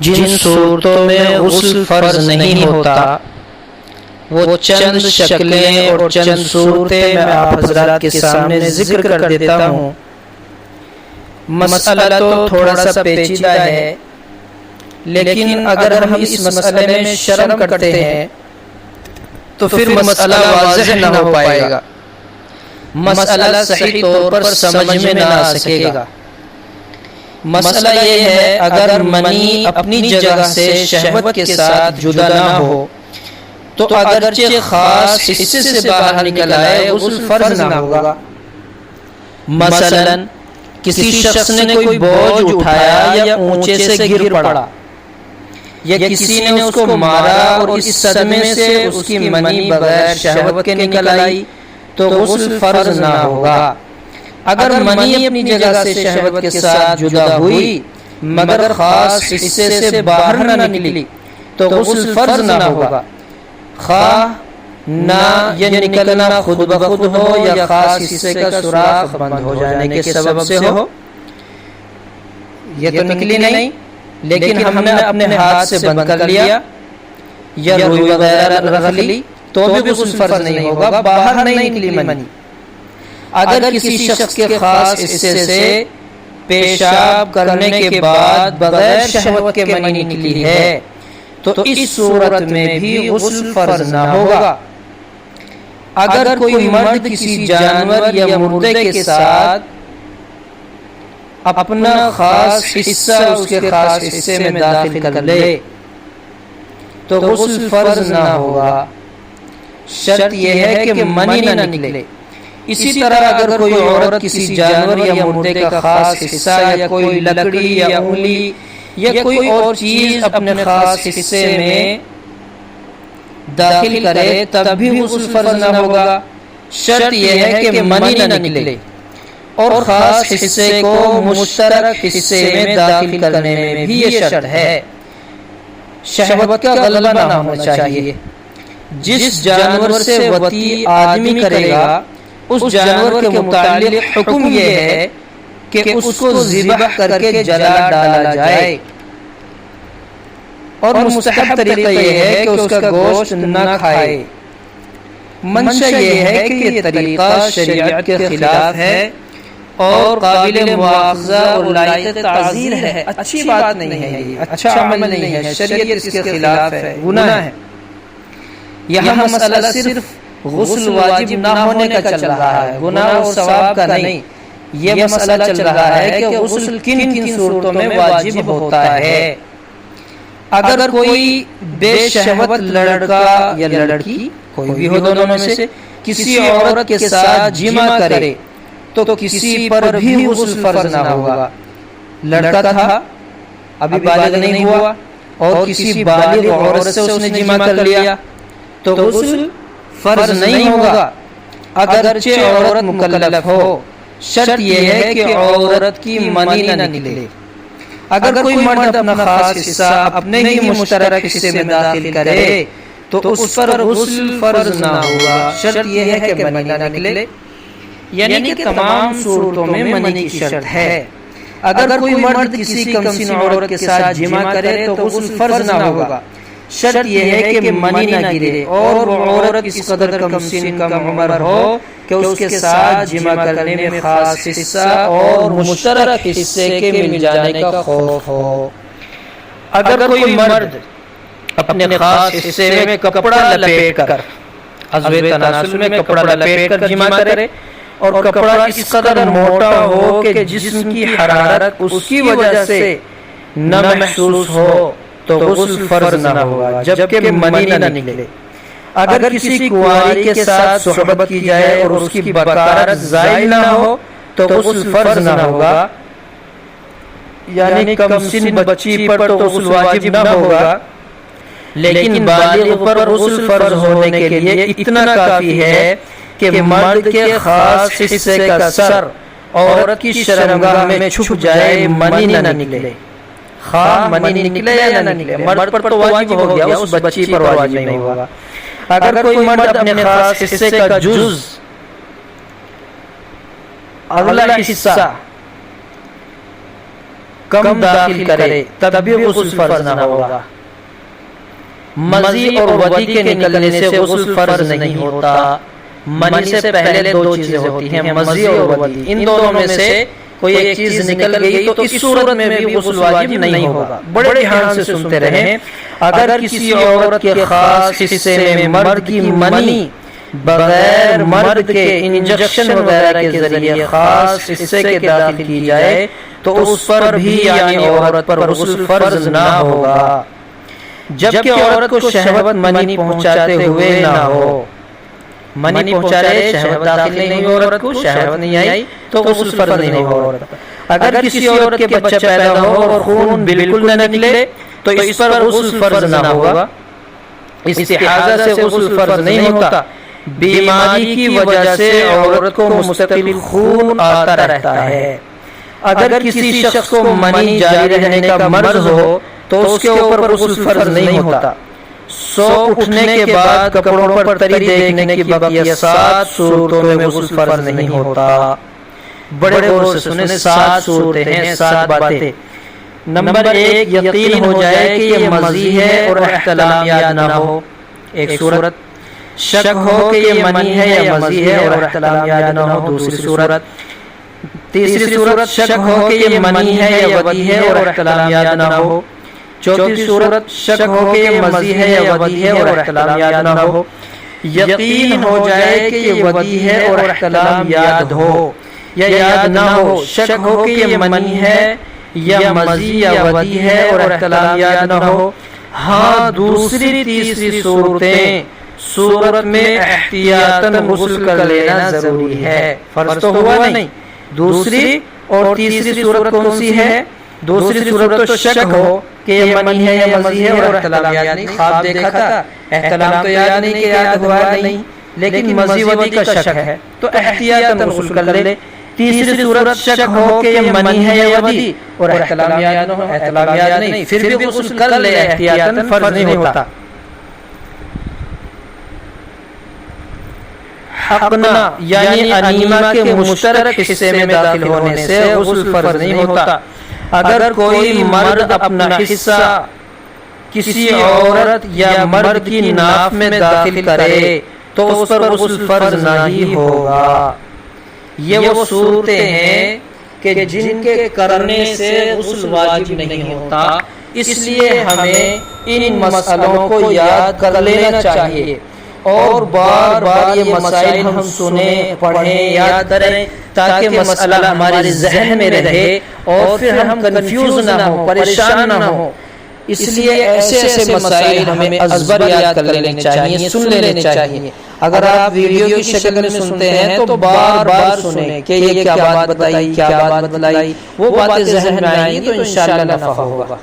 جن صورتوں میں غسل فرض نہیں ہوتا وہ چند شکلیں اور چند صورتیں میں آپ حضرات کے سامنے ذکر کر دیتا ہوں۔ مسئلہ تو تھوڑا سا پیچیدہ ہے، لیکن اگر ہم اس مسئلے میں شرم کرتے ہیں تو پھر مسئلہ واضح نہ ہو پائے گا، مسئلہ صحیح طور پر سمجھ میں نہ آ سکے گا۔ مسئلہ یہ ہے اگر منی اپنی جگہ سے شہوت کے ساتھ جدا نہ ہو تو اگرچہ خاص حصے سے باہر نکل آئے غسل فرض نہ ہوگا۔ مثلا کسی شخص نے کوئی بوجھ اٹھایا یا اونچے سے گر پڑا، یا کسی نے اس کو مارا اور اس صدمے سے اس کی منی بغیر شہوت کے نکل آئی تو غسل فرض نہ ہوگا۔ اگر منی اپنی جگہ سے شہوت کے ساتھ جدا ہوئی مگر خاص حصے سے باہر نہ نکلی تو غسل فرض نہ ہوگا، خواہ نہ یہ نکلنا خود بخود ہو یا خاص حصے کا سوراخ بند ہو جانے کے سبب سے ہو۔ یہ تو نکلی نہیں لیکن ہم نے اپنے ہاتھ سے بند کر لیا یا روئی وغیرہ رکھ لی تو بھی غسل فرض نہیں ہوگا، باہر نہیں نکلی منی۔ اگر کسی شخص کے خاص حصے سے پیشاب کرنے کے بعد بغیر شہوت کے منی نکلی ہے تو اس صورت میں بھی غسل فرض نہ ہوگا۔ اگر کوئی مرد کسی جانور یا مردے کے ساتھ اپنا خاص حصہ اس کے خاص حصے میں داخل کر لے تو غسل فرض نہ ہوگا، شرط یہ ہے کہ منی نہ نکلے۔ اسی طرح اگر کوئی عورت کسی جانور یا مردے کا خاص حصہ یا کوئی لکڑی یا انگلی یا کوئی اور چیز اپنے خاص حصے میں داخل کرے تب بھی غسل فرض نہ ہوگا، شرط یہ ہے کہ منی نہ نکلے اور خاص حصے کو مشترک حصے میں داخل کرنے میں بھی یہ شرط ہے، شہوت کا غلبہ نہ ہونا چاہیے۔ جس جانور سے وطی آدمی کرے گا اس جانور کے متعلق حکم یہ ہے کہ اس کو ذبح کر کے جلا ڈالا جائے، اور مستحب طریقہ یہ ہے کہ اس کا گوشت نہ کھائے۔ منشا یہ ہے کہ یہ طریقہ شریعت کے خلاف ہے اور قابل مواخذہ اور لائق تعزیر ہے، اچھی بات نہیں ہے، یہ اچھا عمل نہیں ہے، شریعت اس کے خلاف ہے، گناہ ہے۔ یہاں مسئلہ صرف غسل واجب نہ ہونے کا چل رہا ہے، گناہ اور ثواب کا نہیں۔ یہ مسئلہ چل رہا ہے کہ غسل کن کن صورتوں میں واجب ہوتا ہے۔ اگر کوئی بے شہوت لڑکا یا لڑکی، کوئی بھی ہو دونوں میں سے، کسی عورت کے ساتھ جمع کرے تو کسی پر بھی غسل فرض نہ ہوگا۔ لڑکا تھا ابھی بالغ نہیں ہوا اور کسی بالغ عورت سے اس نے جمع کر لیا تو غسل فرض نہیں ہوگا، اگرچہ عورت مکلف ہو، شرط یہ ہے کہ عورت کی منی نہ نکلے۔ اگر کوئی مرد اپنا خاص حصہ اپنے ہی مشترک حصے میں داخل کرے تو اس پر غسل فرض نہ ہوگا، شرط یہ ہے کہ منی نہ نکلے، یعنی کہ تمام صورتوں میں منی کی شرط ہے۔ اگر کوئی مرد کسی کمسن عورت کے ساتھ جمع کرے تو غسل فرض نہ ہوگا، شرط یہ ہے کہ منی نہ گرے اور وہ عورت اس قدر کمسن کم عمر ہو کہ اس کے ساتھ جمع کرنے میں خاص حصہ اور مشترک حصے کے مل جانے کا خوف ہو۔ اگر کوئی مرد اپنے خاص حصے میں کپڑا لپیٹ کر عضو تناسل میں کپڑا لپیٹ کر جمع کرے اور کپڑا اس قدر موٹا ہو کہ جسم کی حرارت اس کی وجہ سے نہ محسوس ہو تو غسل فرض نہ ہوگا، جبکہ منی نہ نکلے۔ اگر کسی کنواری کے ساتھ صحبت کی جائے اور اس کی بکارت زائل نہ ہو تو غسل فرض نہ ہوگا، یعنی کم سن بچی پر تو غسل واجب نہ ہوگا، لیکن بالغ پر غسل فرض ہونے کے لیے اتنا کافی ہے کہ مرد کے خاص حصے کا سر عورت کی شرمگاہ میں چھپ جائے، منی نہ نکلے۔ خواہ منی نکلے یا نہ نکلے، مرد پر تو واجب ہو گیا، اس بچی پر واجب نہیں ہوگا۔ اگر کوئی مرد اپنے خاص حصے کا جز اگلا حصہ کم داخل کرے تب بھی غسل فرض نہ ہوگا۔ مزی اور ودی کے نکلنے سے غسل فرض نہیں ہوتا۔ منی سے پہلے دو چیزیں ہوتی ہیں، مزی اور ودی، ان دونوں میں سے کوئی ایک چیز نکل گئی تو اس صورت میں بھی غسل واجب نہیں ہوگا۔ بڑے دھیان سے سنتے رہیں، اگر کسی عورت کے خاص حصے میں مرد کی منی بغیر مرد کے انجیکشن وغیرہ کے ذریعے خاص حصے کے داخل کی جائے تو اس پر بھی یعنی عورت پر غسل فرض نہ ہوگا، جبکہ عورت کو شہوت منی پہنچاتے ہوئے نہ ہو۔ منی پہنچا رہے، شہوت داخل نہیں ہوئی عورت کو، شہوت نہیں آئی تو غسل فرض نہیں ہوگا عورت پر۔ اگر کسی عورت کے بچہ پیدا ہو اور خون بالکل نہ نکلے تو اس پر غسل فرض نہ ہوگا۔ استحاضہ سے غسل فرض نہیں ہوتا، بیماری کی وجہ سے عورت کو مستقل خون آتا رہتا ہے۔ اگر کسی شخص کو منی جاری رہنے کا مرض ہو تو اس کے اوپر غسل فرض نہیں ہوتا۔ سو اٹھنے کے بعد کپڑوں پر تری دیکھنے کی بقیہ 7 صورتوں میں غسل فرض نہیں ہوتا۔ بڑے غور سے سنیں، 7 صورتیں ہیں، 7 باتیں۔ نمبر 1، یقین ہو جائے کہ یہ مزی ہے اور احتلام یاد نہ ہو، ایک صورت۔ شک ہو کہ یہ منی ہے یا مزی ہے اور احتلام یاد نہ ہو، دوسری صورت۔ تیسری صورت، شک ہو کہ یہ منی ہے یا ودی ہے اور احتلام یاد نہ ہو۔ چوتھی صورت، شک ہو کہ یہ مزی ہے یا ودی ہے اور احتلام یاد نہ ہو۔ یقین ہو جائے کہ یہ ودی ہے اور احتلام یاد ہو یا یاد نہ ہو، شک ہو کہ یہ منی ہے یا مزی یا ودی ہے اور احتلام یاد نہ ہو۔ ہاں، دوسری تیسری صورت میں احتیاطاً غسل کر لینا ضروری ہے، فرض تو ہوا نہیں۔ دوسری اور تیسری صورت کون سی ہے؟ دوسری صورت تو شک ہو کہ یہ منی ہے یا مزی ہے اور احتلام یاد نہیں، خواب دیکھا تھا، احتلام تو یاد نہیں کہ یاد ہوا نہیں، لیکن مزی ودی کا شک ہے تو احتیاطاً غسل کر لے۔ تیسری صورت، شک ہو کہ یہ منی ہے یا ودی اور احتلام یاد نہ ہو، احتلام یاد نہیں، پھر بھی غسل کر لے، احتیاطاً فرض نہیں ہوتا۔ حقنا یعنی انیمہ کے مشترک حصے میں داخل ہونے سے غسل فرض نہیں ہوتا۔ اگر کوئی مرد اپنا حصہ کسی عورت یا مرد کی ناف میں داخل کرے تو اس پر غسل فرض نہیں ہوگا۔ یہ وہ صورتیں ہیں کہ جن کے کرنے سے غسل واجب نہیں ہوتا، اس لیے ہمیں ان مسئلوں کو یاد کر لینا چاہیے اور بار بار یہ مسائل ہم سنیں، پڑھیں، یاد کریں تاکہ مسئلہ ہمارے ذہن میں رہے اور پھر ہم کنفیوز نہ ہوں، پریشان نہ ہوں۔ اس لیے ایسے ایسے مسائل ہمیں ازبر یاد کر لینے چاہیے، سن لینے چاہیے۔ اگر آپ ویڈیو کی شکل میں سنتے ہیں تو بار بار سنیں کہ یہ کیا بات بتائی، کیا بات بتلائی، وہ باتیں ذہن میں آئیں گی تو انشاءاللہ نفع ہوگا۔